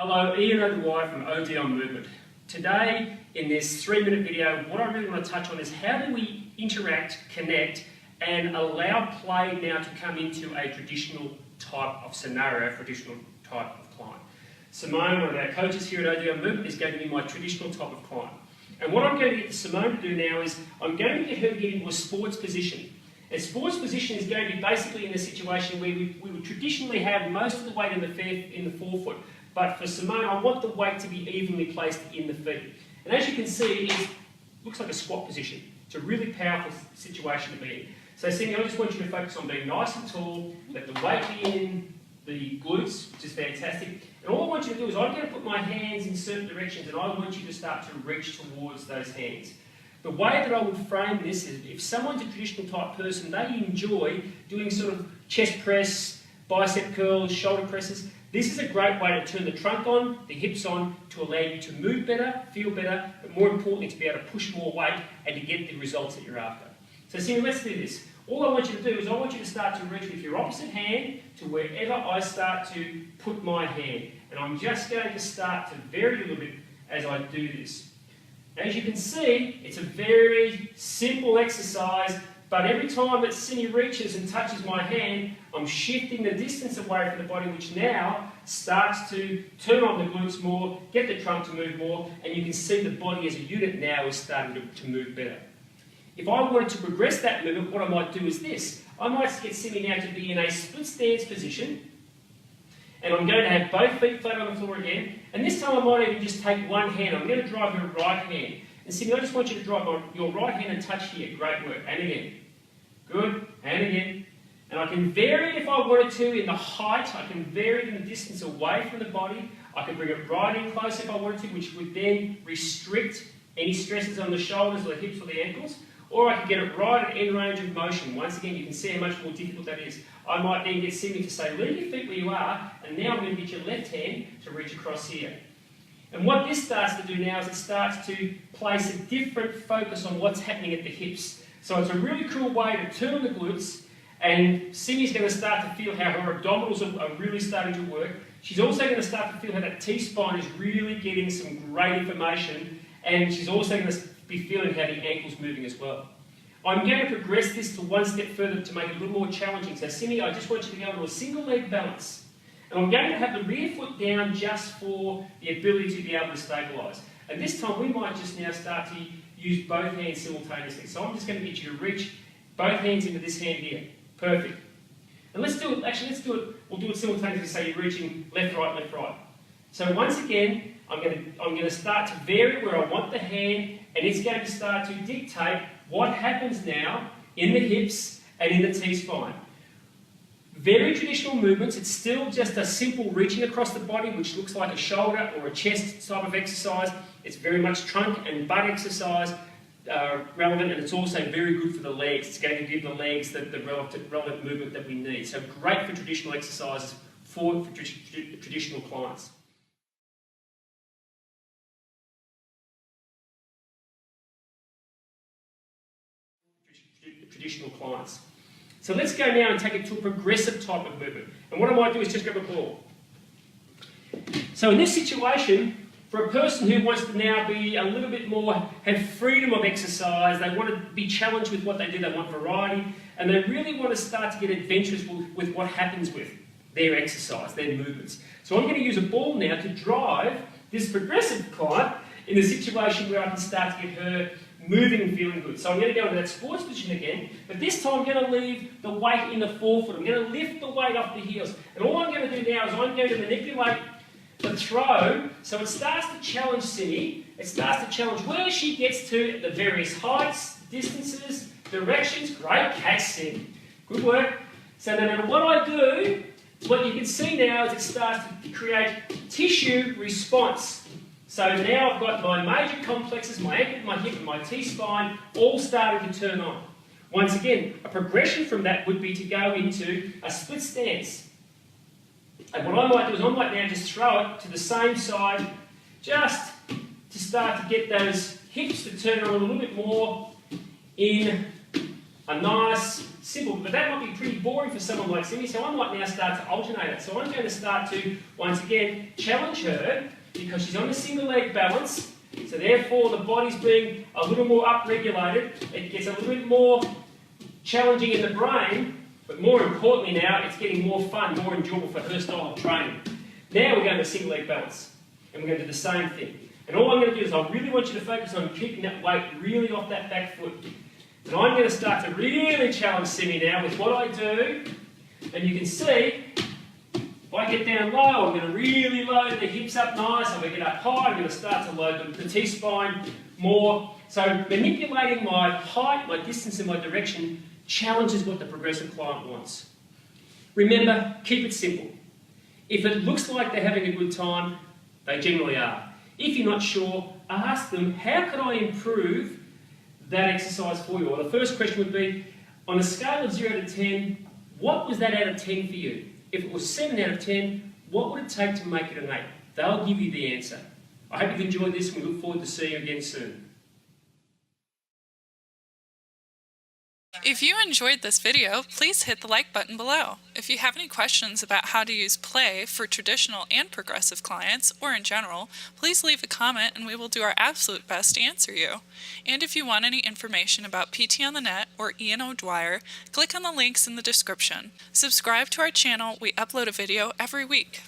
Hello, Ian O'Dwyer from OD on Movement. Today, in this 3-minute video, what I really want to touch on is how do we interact, connect, and allow play now to come into a traditional type of scenario, traditional type of client. Simone, one of our coaches here at OD on Movement, is going to be my traditional type of client. And what I'm going to get Simone to do now is I'm going to get her to get into a sports position. And sports position is going to be basically in a situation where we would traditionally have most of the weight in the forefoot. But for Simone, I want the weight to be evenly placed in the feet. And as you can see, it looks like a squat position. It's a really powerful situation to be in. So Cindy, I just want you to focus on being nice and tall, let the weight be in the glutes, which is fantastic. And all I want you to do is I'm going to put my hands in certain directions and I want you to start to reach towards those hands. The way that I would frame this is if someone's a traditional type person, they enjoy doing sort of chest press, bicep curls, shoulder presses. This is a great way to turn the trunk on, the hips on, to allow you to move better, feel better, but more importantly to be able to push more weight and to get the results that you're after. So Cindy, let's do this. All I want you to do is I want you to start to reach with your opposite hand to wherever I start to put my hand. And I'm just going to start to vary a little bit as I do this. As you can see, it's a very simple exercise, but every time that Cindy reaches and touches my hand, I'm shifting the distance away from the body, which now starts to turn on the glutes more, get the trunk to move more, and you can see the body as a unit now is starting to move better. If I wanted to progress that movement, what I might do is this. I might get Cindy now to be in a split stance position, and I'm going to have both feet flat on the floor again, and this time I might even just take one hand. I'm going to drive her right hand. And Cindy, I just want you to drive your right hand and touch here. Great work. And again. Good. And again. And I can vary it if I wanted to in the height. I can vary it in the distance away from the body. I can bring it right in close if I wanted to, which would then restrict any stresses on the shoulders or the hips or the ankles. Or I can get it right at end range of motion. Once again, you can see how much more difficult that is. I might then get Cindy to say, leave your feet where you are, and now I'm going to get your left hand to reach across here. And what this starts to do now is it starts to place a different focus on what's happening at the hips. So it's a really cool way to turn on the glutes, and Cindy's going to start to feel how her abdominals are really starting to work. She's also going to start to feel how that T-spine is really getting some great information, and she's also going to be feeling how the ankle's moving as well. I'm going to progress this to one step further to make it a little more challenging. So Cindy, I just want you to go into a single leg balance. And I'm going to have the rear foot down just for the ability to be able to stabilise. And this time we might just now start to use both hands simultaneously. So I'm just going to get you to reach both hands into this hand here. Perfect. And let's do it, actually let's do it, we'll do it simultaneously, so you're reaching left, right, left, right. So once again, I'm going to start to vary where I want the hand, and it's going to start to dictate what happens now in the hips and in the T-spine. Very traditional movements, it's still just a simple reaching across the body, which looks like a shoulder or a chest type of exercise. It's very much trunk and butt exercise relevant, and it's also very good for the legs. It's going to give the legs the relevant movement that we need. So great for traditional exercises for traditional clients. Traditional clients. So let's go now and take it to a progressive type of movement. And what I might do is just grab a ball. So in this situation, for a person who wants to now be a little bit more, have freedom of exercise, they want to be challenged with what they do, they want variety, and they really want to start to get adventurous with what happens with their exercise, their movements. So I'm going to use a ball now to drive this progressive client in a situation where I can start to get her moving and feeling good. So I'm going to go into that sports position again, but this time I'm going to leave the weight in the forefoot. I'm going to lift the weight off the heels. And all I'm going to do now is I'm going to manipulate the throw, so it starts to challenge Cindy. It starts to challenge where she gets to, the various heights, distances, directions. Great catch, Cindy. Good work. So no matter what I do, what you can see now is it starts to create tissue response. So now I've got my major complexes, my ankle, my hip, and my T-spine all starting to turn on. Once again, a progression from that would be to go into a split stance. And what I might do is I might now just throw it to the same side, just to start to get those hips to turn on a little bit more in a nice, simple, but that might be pretty boring for someone like Cindy, so I might now start to alternate it. So I'm going to start to, once again, challenge her, because she's on the single leg balance, so therefore the body's being a little more upregulated. It gets a little bit more challenging in the brain, but more importantly now, it's getting more fun, more enjoyable for her style of training. Now we're going to single leg balance, and we're going to do the same thing. And all I'm going to do is I really want you to focus on keeping that weight really off that back foot. And I'm going to start to really challenge Simi now with what I do. And you can see, if I get down low, I'm going to really load the hips up nice. I'm going to get up high. I'm going to start to load the T-spine more. So manipulating my height, my distance and my direction challenges what the progressive client wants. Remember, keep it simple. If it looks like they're having a good time, they generally are. If you're not sure, ask them, how can I improve that exercise for you? Well, the first question would be, on a scale of 0 to 10, what was that out of 10 for you? If it was 7 out of 10, what would it take to make it an 8? They'll give you the answer. I hope you've enjoyed this, and we look forward to seeing you again soon. If you enjoyed this video, please hit the like button below. If you have any questions about how to use play for traditional and progressive clients, or in general, please leave a comment and we will do our absolute best to answer you. And if you want any information about PT on the Net or Ian O'Dwyer, click on the links in the description. Subscribe to our channel, we upload a video every week.